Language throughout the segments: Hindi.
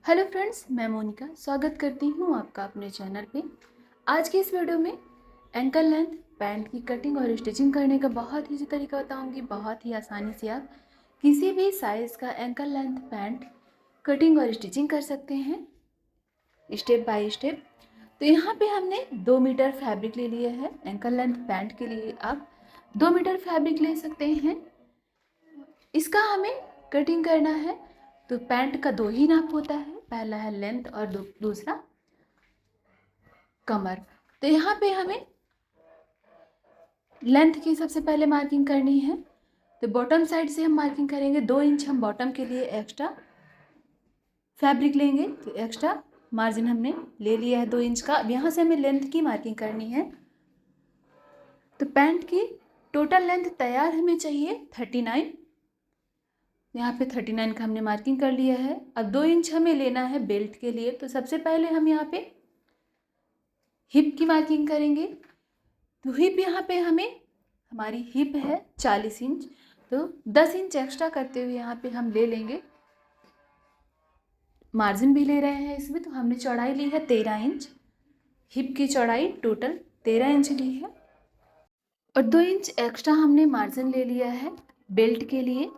हेलो फ्रेंड्स, मैं मोनिका स्वागत करती हूँ आपका अपने चैनल पे। आज की इस वीडियो में एंकल लेंथ पैंट की कटिंग और स्टिचिंग करने का बहुत ही तरीका बताऊँगी। बहुत ही आसानी से आप किसी भी साइज़ का एंकल लेंथ पैंट कटिंग और स्टिचिंग कर सकते हैं स्टेप बाय स्टेप। तो यहाँ पे हमने 2 मीटर फैब्रिक ले लिया है। एंकल लेंथ पैंट के लिए आप 2 मीटर फैब्रिक ले सकते हैं। इसका हमें कटिंग करना है। तो पैंट का 2 ही नाप होता है, पहला है लेंथ और दूसरा कमर। तो यहाँ पे हमें लेंथ की सबसे पहले मार्किंग करनी है। तो बॉटम साइड से हम मार्किंग करेंगे। 2 इंच हम बॉटम के लिए एक्स्ट्रा फैब्रिक लेंगे। तो एक्स्ट्रा मार्जिन हमने ले लिया है 2 इंच का। अब यहाँ से हमें लेंथ की मार्किंग करनी है। तो पैंट की टोटल लेंथ तैयार हमें चाहिए 39। यहाँ पे 39 का हमने मार्किंग कर लिया है। अब 2 इंच हमें लेना है बेल्ट के लिए। तो सबसे पहले हम यहाँ पे हिप की मार्किंग करेंगे। तो हिप यहाँ पे हमारी हिप है 40 इंच। तो 10 इंच एक्स्ट्रा करते हुए यहाँ पे हम ले लेंगे। मार्जिन भी ले रहे हैं इसमें। तो हमने चौड़ाई ली है 13 इंच। हिप की चौड़ाई टोटल 13 इंच ली है और 2 इंच एक्स्ट्रा हमने मार्जिन ले लिया है बेल्ट के लिए।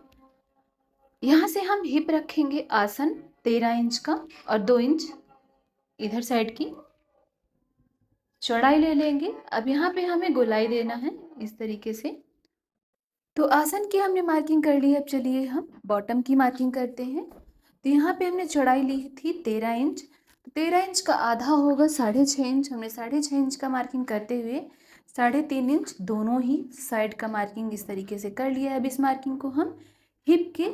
यहाँ से हम हिप रखेंगे आसन 13 इंच का और 2 इंच इधर साइड की चौड़ाई ले लेंगे। अब यहाँ पे हमें गोलाई देना है इस तरीके से। तो आसन की हमने मार्किंग कर ली है। अब चलिए हम बॉटम की मार्किंग करते हैं। तो यहाँ पे हमने चौड़ाई ली थी 13 इंच। तो 13 इंच का आधा होगा 6.5 इंच। हमने 6.5 इंच का मार्किंग करते हुए 3.5 इंच दोनों ही साइड का मार्किंग इस तरीके से कर लिया है। अब इस मार्किंग को हम हिप के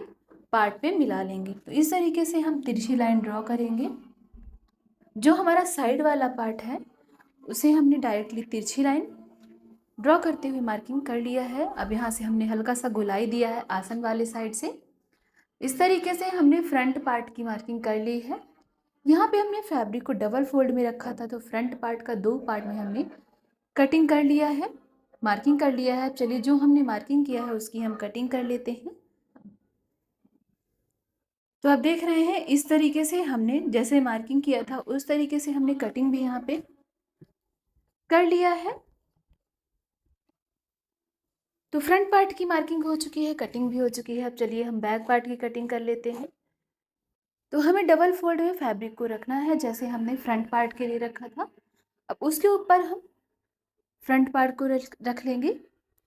पार्ट पे मिला लेंगे। तो इस तरीके से हम तिरछी लाइन ड्रॉ करेंगे। जो हमारा साइड वाला पार्ट है उसे हमने डायरेक्टली तिरछी लाइन ड्रॉ करते हुए मार्किंग कर लिया है। अब यहाँ से हमने हल्का सा गोलाई दिया है आसन वाले साइड से। इस तरीके से हमने फ्रंट पार्ट की मार्किंग कर ली है। यहाँ पे हमने फैब्रिक को डबल फोल्ड में रखा था। तो फ्रंट पार्ट का 2 पार्ट में हमने कटिंग कर लिया है, मार्किंग कर लिया है। चलिए जो हमने मार्किंग किया है उसकी हम कटिंग कर लेते हैं। तो आप देख रहे हैं इस तरीके से हमने जैसे मार्किंग किया था उस तरीके से हमने कटिंग भी यहाँ पे कर लिया है। तो फ्रंट पार्ट की मार्किंग हो चुकी है, कटिंग भी हो चुकी है। अब चलिए हम बैक पार्ट की कटिंग कर लेते हैं। तो हमें डबल फोल्ड में फैब्रिक को रखना है जैसे हमने फ्रंट पार्ट के लिए रखा था। अब उसके ऊपर हम फ्रंट पार्ट को रख लेंगे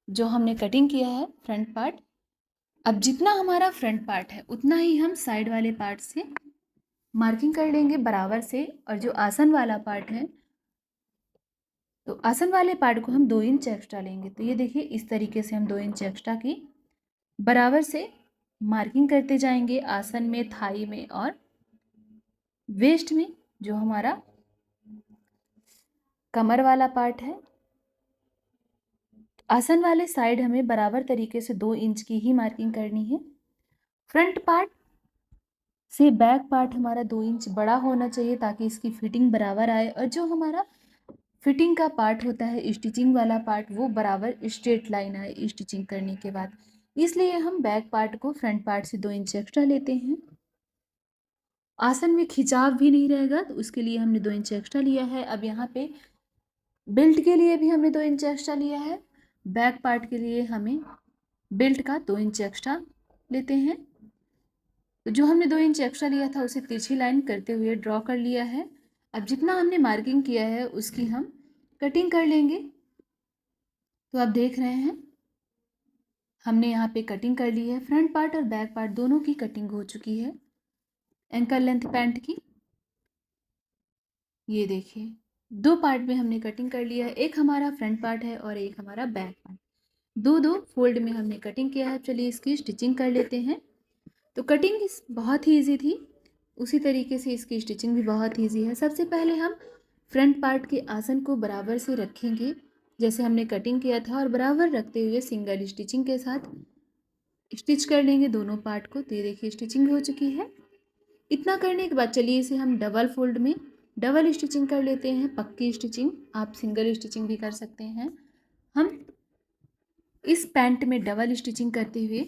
जो हमने कटिंग किया है फ्रंट पार्ट। अब जितना हमारा फ्रंट पार्ट है उतना ही हम साइड वाले पार्ट से मार्किंग कर लेंगे बराबर से। और जो आसन वाला पार्ट है तो आसन वाले पार्ट को हम 2 इंच एक्स्ट्रा लेंगे। तो ये देखिए इस तरीके से हम 2 इंच एक्स्ट्रा की बराबर से मार्किंग करते जाएंगे आसन में, थाई में और वेस्ट में। जो हमारा कमर वाला पार्ट है आसन वाले साइड हमें बराबर तरीके से 2 इंच की ही मार्किंग करनी है। फ्रंट पार्ट से बैक पार्ट हमारा 2 इंच बड़ा होना चाहिए ताकि इसकी फिटिंग बराबर आए। और जो हमारा फिटिंग का पार्ट होता है स्टिचिंग वाला पार्ट वो बराबर स्ट्रेट लाइन आए स्टिचिंग करने के बाद। इसलिए हम बैक पार्ट को फ्रंट पार्ट से 2 इंच एक्स्ट्रा लेते हैं। आसन में खिंचाव भी नहीं रहेगा तो उसके लिए हमने 2 इंच एक्स्ट्रा लिया है। अब यहाँ पे बेल्ट के लिए भी हमने 2 इंच एक्स्ट्रा लिया है। बैक पार्ट के लिए हमें बेल्ट का 2 इंच एक्स्ट्रा लेते हैं। तो जो हमने 2 इंच एक्स्ट्रा लिया था उसे तिरछी लाइन करते हुए ड्रॉ कर लिया है। अब जितना हमने मार्किंग किया है उसकी हम कटिंग कर लेंगे। तो आप देख रहे हैं हमने यहाँ पे कटिंग कर ली है। फ्रंट पार्ट और बैक पार्ट दोनों की कटिंग हो चुकी है एंकल लेंथ पैंट की। ये देखिए 2 पार्ट में हमने कटिंग कर लिया है। एक हमारा फ्रंट पार्ट है और एक हमारा बैक पार्ट। दो फोल्ड में हमने कटिंग किया है। चलिए इसकी स्टिचिंग कर लेते हैं। तो कटिंग बहुत ही ईजी थी, उसी तरीके से इसकी स्टिचिंग भी बहुत ईजी है। सबसे पहले हम फ्रंट पार्ट के आसन को बराबर से रखेंगे जैसे हमने कटिंग किया था और बराबर रखते हुए सिंगल स्टिचिंग के साथ स्टिच कर लेंगे दोनों पार्ट को। तो ये देखिए स्टिचिंग हो चुकी है। इतना करने के बाद चलिए इसे हम डबल फोल्ड में डबल स्टिचिंग कर लेते हैं। पक्की स्टिचिंग, आप सिंगल स्टिचिंग भी कर सकते हैं। हम इस पैंट में डबल स्टिचिंग करते हुए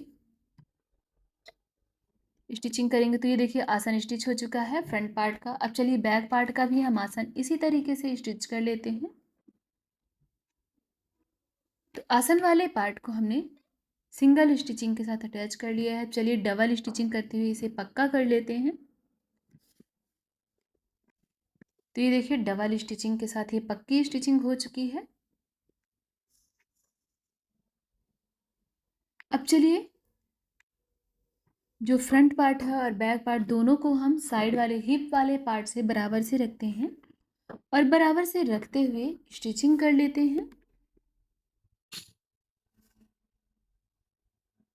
स्टिचिंग करेंगे। तो ये देखिए आसन स्टिच हो चुका है फ्रंट पार्ट का। अब चलिए बैक पार्ट का भी हम आसन इसी तरीके से स्टिच कर लेते हैं। तो आसन वाले पार्ट को हमने सिंगल स्टिचिंग के साथ अटैच कर लिया है। चलिए डबल स्टिचिंग करते हुए इसे पक्का कर लेते हैं। तो ये देखिए डबल स्टिचिंग के साथ ये पक्की स्टिचिंग हो चुकी है। अब चलिए जो फ्रंट पार्ट है और बैक पार्ट दोनों को हम साइड वाले हिप वाले पार्ट से बराबर से रखते हैं और बराबर से रखते हुए स्टिचिंग कर लेते हैं।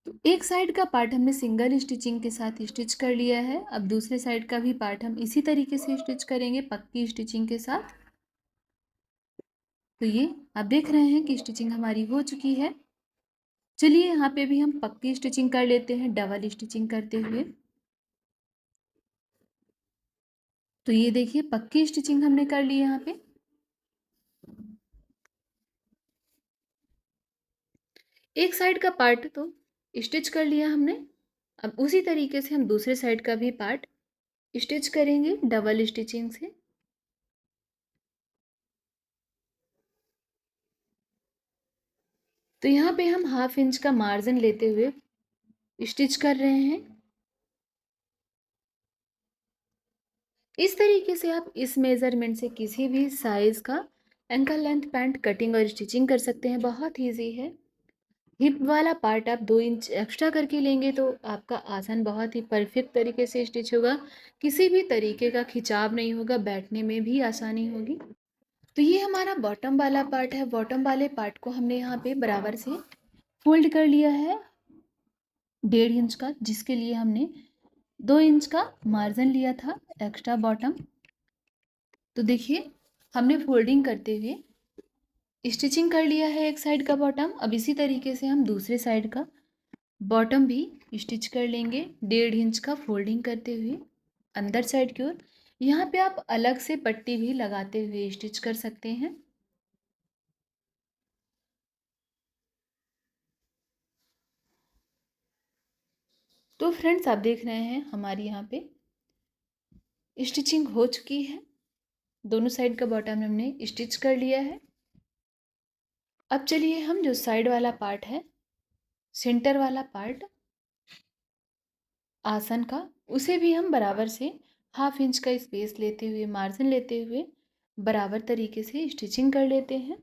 तो एक साइड का पार्ट हमने सिंगल स्टिचिंग के साथ स्टिच कर लिया है। अब दूसरे साइड का भी पार्ट हम इसी तरीके से स्टिच करेंगे पक्की स्टिचिंग के साथ। तो ये आप देख रहे हैं कि स्टिचिंग हमारी हो चुकी है। चलिए यहाँ पे भी हम पक्की स्टिचिंग कर लेते हैं डबल स्टिचिंग करते हुए। तो ये देखिए पक्की स्टिचिंग हमने कर ली यहाँ पे। एक साइड का पार्ट तो स्टिच कर लिया हमने। अब उसी तरीके से हम दूसरे साइड का भी पार्ट स्टिच करेंगे डबल स्टिचिंग से। तो यहाँ पे हम 1/2 इंच का मार्जिन लेते हुए स्टिच कर रहे हैं। इस तरीके से आप इस मेजरमेंट से किसी भी साइज का एंकल लेंथ पैंट कटिंग और स्टिचिंग कर सकते हैं। बहुत ईजी है। हिप वाला पार्ट आप 2 इंच एक्स्ट्रा करके लेंगे तो आपका आसन बहुत ही परफेक्ट तरीके से स्टिच होगा। किसी भी तरीके का खिंचाव नहीं होगा, बैठने में भी आसानी होगी। तो ये हमारा बॉटम वाला पार्ट है। बॉटम वाले पार्ट को हमने यहाँ पे बराबर से फोल्ड कर लिया है 1.5 इंच का, जिसके लिए हमने 2 इंच का मार्जिन लिया था एक्स्ट्रा बॉटम। तो देखिए हमने फोल्डिंग करते हुए स्टिचिंग कर लिया है एक साइड का बॉटम। अब इसी तरीके से हम दूसरे साइड का बॉटम भी स्टिच कर लेंगे 1.5 इंच का फोल्डिंग करते हुए अंदर साइड की ओर। यहाँ पे आप अलग से पट्टी भी लगाते हुए स्टिच कर सकते हैं। तो फ्रेंड्स आप देख रहे हैं हमारी यहाँ पे स्टिचिंग हो चुकी है। दोनों साइड का बॉटम हमने स्टिच कर लिया है। अब चलिए हम जो साइड वाला पार्ट है, सेंटर वाला पार्ट आसन का, उसे भी हम बराबर से 1/2 इंच का स्पेस लेते हुए मार्जिन लेते हुए बराबर तरीके से स्टिचिंग कर लेते हैं।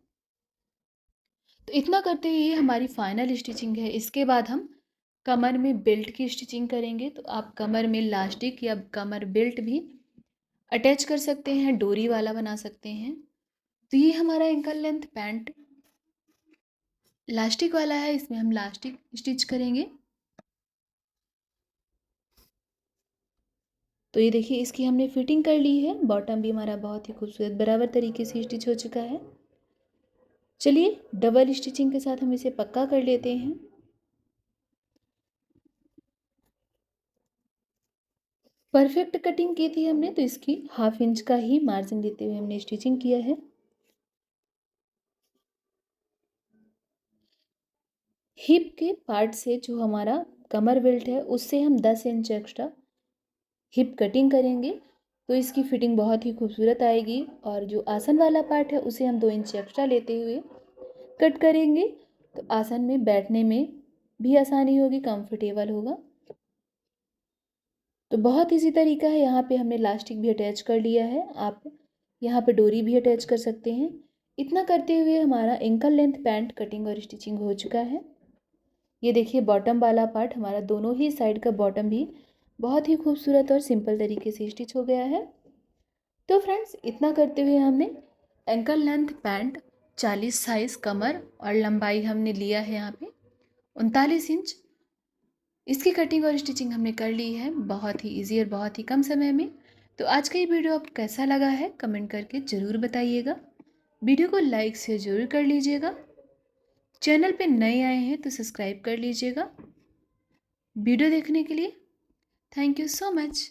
तो इतना करते ही ये हमारी फाइनल स्टिचिंग है। इसके बाद हम कमर में बेल्ट की स्टिचिंग करेंगे। तो आप कमर में लास्टिक या कमर बेल्ट भी अटैच कर सकते हैं, डोरी वाला बना सकते हैं। तो ये हमारा एंकल लेंथ पैंट लास्टिक वाला है, इसमें हम लास्टिक स्टिच करेंगे। तो ये देखिए इसकी हमने फिटिंग कर ली है। बॉटम भी हमारा बहुत ही खूबसूरत बराबर तरीके से स्टिच हो चुका है। चलिए डबल स्टिचिंग के साथ हम इसे पक्का कर लेते हैं। परफेक्ट कटिंग की थी हमने, तो इसकी 1/2 इंच का ही मार्जिन लेते हुए हमने स्टिचिंग किया है। हिप के पार्ट से जो हमारा कमर बेल्ट है उससे हम 10 इंच एक्स्ट्रा हिप कटिंग करेंगे। तो इसकी फिटिंग बहुत ही खूबसूरत आएगी। और जो आसन वाला पार्ट है उसे हम 2 इंच एक्स्ट्रा लेते हुए कट करेंगे। तो आसन में बैठने में भी आसानी होगी, कंफर्टेबल होगा। तो बहुत इजी तरीका है। यहाँ पे हमने लास्टिक भी अटैच कर लिया है। आप यहाँ पे डोरी भी अटैच कर सकते हैं। इतना करते हुए हमारा एंकल लेंथ पैंट कटिंग और स्टिचिंग हो चुका है। ये देखिए बॉटम वाला पार्ट हमारा दोनों ही साइड का बॉटम भी बहुत ही खूबसूरत और सिंपल तरीके से स्टिच हो गया है। तो फ्रेंड्स इतना करते हुए हमने एंकल लेंथ पैंट 40 साइज कमर और लंबाई हमने लिया है यहाँ पे 39 इंच। इसकी कटिंग और स्टिचिंग हमने कर ली है बहुत ही इजी और बहुत ही कम समय में। तो आज का ये वीडियो आपको कैसा लगा है कमेंट करके ज़रूर बताइएगा। वीडियो को लाइक से ज़रूर कर लीजिएगा। चैनल पे नए आए हैं तो सब्सक्राइब कर लीजिएगा। वीडियो देखने के लिए थैंक यू सो मच।